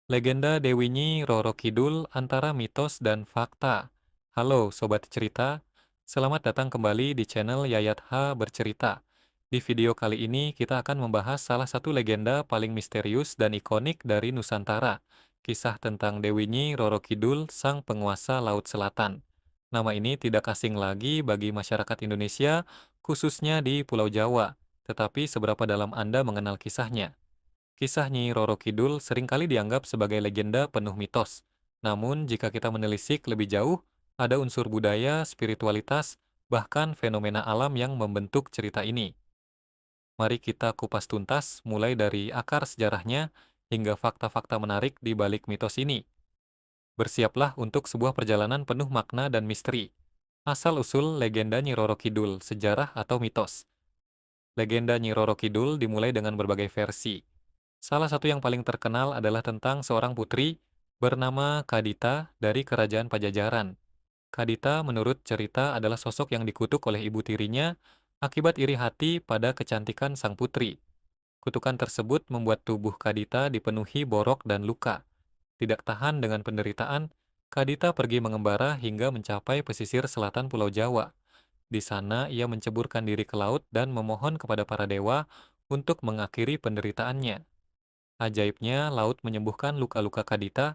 Legenda Dewi Nyi Roro Kidul antara mitos dan fakta. Halo Sobat Cerita, selamat datang kembali di channel Yayat H Bercerita. Di video kali ini kita akan membahas salah satu legenda paling misterius dan ikonik dari Nusantara. Kisah tentang Dewi Nyi Roro Kidul, sang penguasa Laut Selatan. Nama ini tidak asing lagi bagi masyarakat Indonesia, khususnya di Pulau Jawa. Tetapi seberapa dalam Anda mengenal kisahnya? Kisah Nyi Roro Kidul seringkali dianggap sebagai legenda penuh mitos. Namun, jika kita menelisik lebih jauh, ada unsur budaya, spiritualitas, bahkan fenomena alam yang membentuk cerita ini. Mari kita kupas tuntas, mulai dari akar sejarahnya hingga fakta-fakta menarik di balik mitos ini. Bersiaplah untuk sebuah perjalanan penuh makna dan misteri. Asal-usul legenda Nyi Roro Kidul, sejarah atau mitos. Legenda Nyi Roro Kidul dimulai dengan berbagai versi. Salah satu yang paling terkenal adalah tentang seorang putri bernama Kadita dari Kerajaan Pajajaran. Kadita menurut cerita adalah sosok yang dikutuk oleh ibu tirinya akibat iri hati pada kecantikan sang putri. Kutukan tersebut membuat tubuh Kadita dipenuhi borok dan luka. Tidak tahan dengan penderitaan, Kadita pergi mengembara hingga mencapai pesisir selatan Pulau Jawa. Di sana ia menceburkan diri ke laut dan memohon kepada para dewa untuk mengakhiri penderitaannya. Ajaibnya, laut menyembuhkan luka-luka Kadita,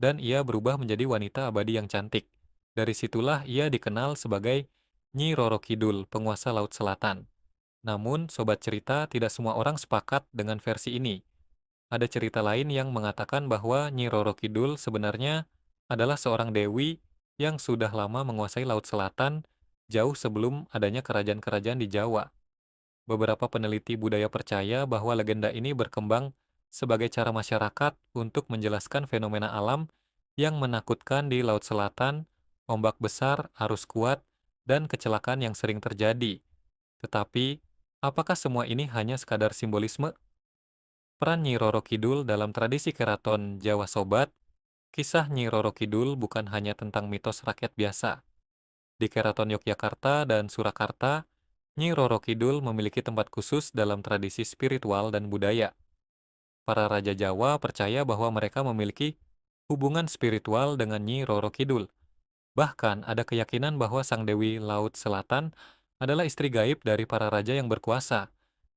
dan ia berubah menjadi wanita abadi yang cantik. Dari situlah ia dikenal sebagai Nyi Roro Kidul, penguasa Laut Selatan. Namun, sobat cerita, tidak semua orang sepakat dengan versi ini. Ada cerita lain yang mengatakan bahwa Nyi Roro Kidul sebenarnya adalah seorang dewi yang sudah lama menguasai Laut Selatan, jauh sebelum adanya kerajaan-kerajaan di Jawa. Beberapa peneliti budaya percaya bahwa legenda ini berkembang sebagai cara masyarakat untuk menjelaskan fenomena alam yang menakutkan di Laut Selatan, ombak besar, arus kuat, dan kecelakaan yang sering terjadi. Tetapi, apakah semua ini hanya sekadar simbolisme? Peran Nyi Roro Kidul dalam tradisi keraton Jawa Sobat, kisah Nyi Roro Kidul bukan hanya tentang mitos rakyat biasa. Di Keraton Yogyakarta dan Surakarta, Nyi Roro Kidul memiliki tempat khusus dalam tradisi spiritual dan budaya. Para raja Jawa percaya bahwa mereka memiliki hubungan spiritual dengan Nyi Roro Kidul. Bahkan ada keyakinan bahwa Sang Dewi Laut Selatan adalah istri gaib dari para raja yang berkuasa.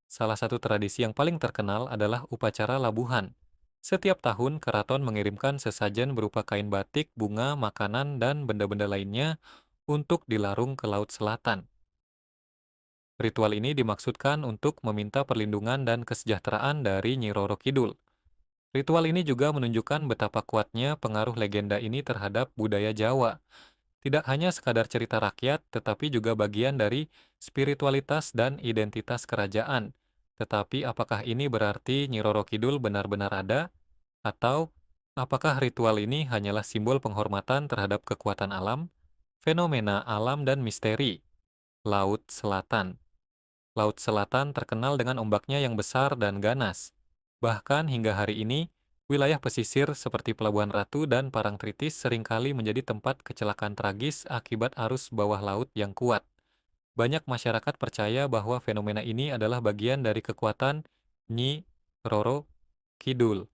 Salah satu tradisi yang paling terkenal adalah upacara labuhan. Setiap tahun, keraton mengirimkan sesajen berupa kain batik, bunga, makanan, dan benda-benda lainnya untuk dilarung ke Laut Selatan. Ritual ini dimaksudkan untuk meminta perlindungan dan kesejahteraan dari Nyi Roro Kidul. Ritual ini juga menunjukkan betapa kuatnya pengaruh legenda ini terhadap budaya Jawa. Tidak hanya sekadar cerita rakyat, tetapi juga bagian dari spiritualitas dan identitas kerajaan. Tetapi apakah ini berarti Nyi Roro Kidul benar-benar ada? Atau apakah ritual ini hanyalah simbol penghormatan terhadap kekuatan alam, fenomena alam dan misteri? Laut Selatan. Laut Selatan terkenal dengan ombaknya yang besar dan ganas. Bahkan hingga hari ini, wilayah pesisir seperti Pelabuhan Ratu dan Parangtritis seringkali menjadi tempat kecelakaan tragis akibat arus bawah laut yang kuat. Banyak masyarakat percaya bahwa fenomena ini adalah bagian dari kekuatan Nyi Roro Kidul.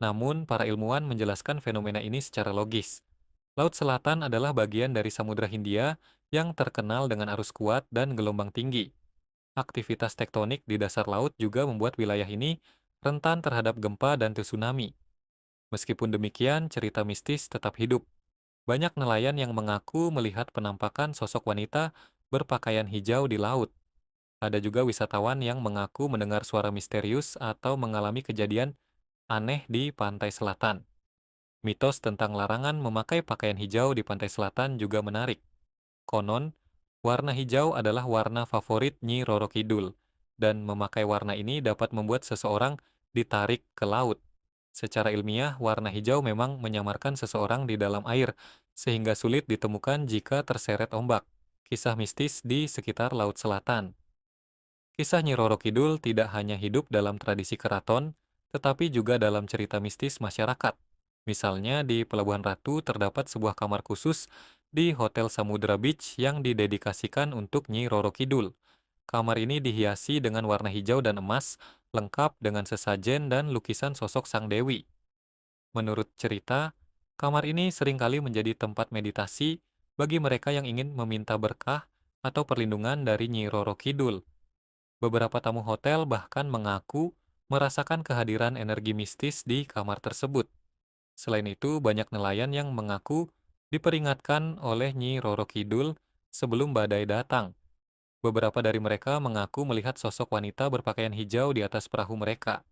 Namun, para ilmuwan menjelaskan fenomena ini secara logis. Laut Selatan adalah bagian dari Samudra Hindia yang terkenal dengan arus kuat dan gelombang tinggi. Aktivitas tektonik di dasar laut juga membuat wilayah ini rentan terhadap gempa dan tsunami. Meskipun demikian, cerita mistis tetap hidup. Banyak nelayan yang mengaku melihat penampakan sosok wanita berpakaian hijau di laut. Ada juga wisatawan yang mengaku mendengar suara misterius atau mengalami kejadian aneh di pantai selatan. Mitos tentang larangan memakai pakaian hijau di pantai selatan juga menarik. Konon, warna hijau adalah warna favorit Nyi Roro Kidul, dan memakai warna ini dapat membuat seseorang ditarik ke laut. Secara ilmiah, warna hijau memang menyamarkan seseorang di dalam air, sehingga sulit ditemukan jika terseret ombak. Kisah mistis di sekitar Laut Selatan. Kisah Nyi Roro Kidul tidak hanya hidup dalam tradisi keraton, tetapi juga dalam cerita mistis masyarakat. Misalnya di Pelabuhan Ratu terdapat sebuah kamar khusus di Hotel Samudra Beach yang didedikasikan untuk Nyi Roro Kidul. Kamar ini dihiasi dengan warna hijau dan emas, lengkap dengan sesajen dan lukisan sosok sang dewi. Menurut cerita, kamar ini seringkali menjadi tempat meditasi bagi mereka yang ingin meminta berkah atau perlindungan dari Nyi Roro Kidul. Beberapa tamu hotel bahkan mengaku merasakan kehadiran energi mistis di kamar tersebut. Selain itu, banyak nelayan yang mengaku diperingatkan oleh Nyi Roro Kidul sebelum badai datang. Beberapa dari mereka mengaku melihat sosok wanita berpakaian hijau di atas perahu mereka.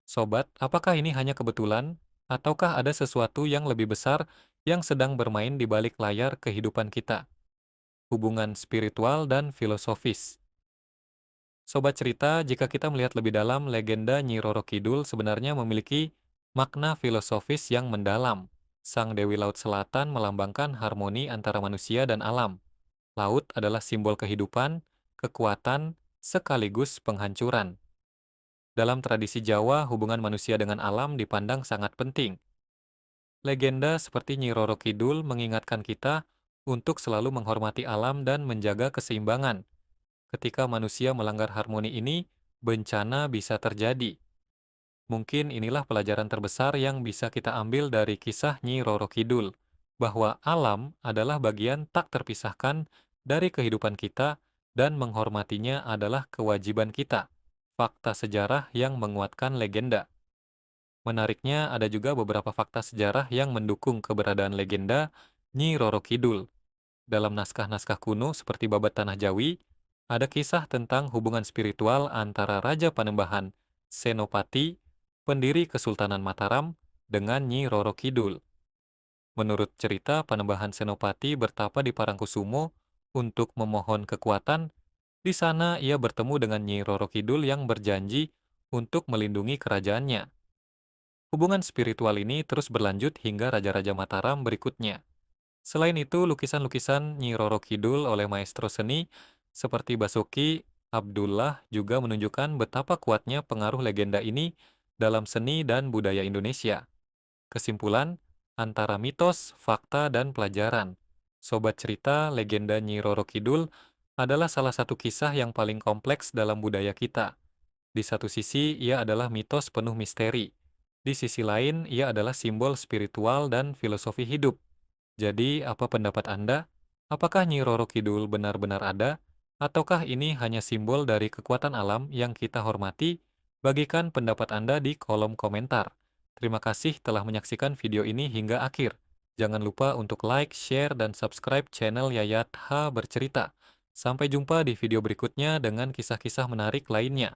Sobat, apakah ini hanya kebetulan? Ataukah ada sesuatu yang lebih besar yang sedang bermain di balik layar kehidupan kita? Hubungan spiritual dan filosofis. Sobat cerita, jika kita melihat lebih dalam, legenda Nyi Roro Kidul sebenarnya memiliki makna filosofis yang mendalam. Sang Dewi Laut Selatan melambangkan harmoni antara manusia dan alam. Laut adalah simbol kehidupan, kekuatan, sekaligus penghancuran. Dalam tradisi Jawa, hubungan manusia dengan alam dipandang sangat penting. Legenda seperti Nyi Roro Kidul mengingatkan kita untuk selalu menghormati alam dan menjaga keseimbangan. Ketika manusia melanggar harmoni ini, bencana bisa terjadi. Mungkin inilah pelajaran terbesar yang bisa kita ambil dari kisah Nyi Roro Kidul, bahwa alam adalah bagian tak terpisahkan dari kehidupan kita dan menghormatinya adalah kewajiban kita. Fakta sejarah yang menguatkan legenda. Menariknya, ada juga beberapa fakta sejarah yang mendukung keberadaan legenda Nyi Roro Kidul. Dalam naskah-naskah kuno seperti Babat Tanah Jawi, ada kisah tentang hubungan spiritual antara Raja Panembahan Senopati, pendiri Kesultanan Mataram, dengan Nyi Roro Kidul. Menurut cerita, Panembahan Senopati bertapa di Parangkusumo untuk memohon kekuatan. Di sana ia bertemu dengan Nyi Roro Kidul yang berjanji untuk melindungi kerajaannya. Hubungan spiritual ini terus berlanjut hingga Raja-Raja Mataram berikutnya. Selain itu, lukisan-lukisan Nyi Roro Kidul oleh maestro seni seperti Basuki Abdullah juga menunjukkan betapa kuatnya pengaruh legenda ini dalam seni dan budaya Indonesia. Kesimpulan, antara mitos, fakta, dan pelajaran. Sobat cerita, legenda Nyi Roro Kidul adalah salah satu kisah yang paling kompleks dalam budaya kita. Di satu sisi, ia adalah mitos penuh misteri. Di sisi lain, ia adalah simbol spiritual dan filosofi hidup. Jadi, apa pendapat Anda? Apakah Nyi Roro Kidul benar-benar ada? Ataukah ini hanya simbol dari kekuatan alam yang kita hormati? Bagikan pendapat Anda di kolom komentar. Terima kasih telah menyaksikan video ini hingga akhir. Jangan lupa untuk like, share, dan subscribe channel Yayat H Bercerita. Sampai jumpa di video berikutnya dengan kisah-kisah menarik lainnya.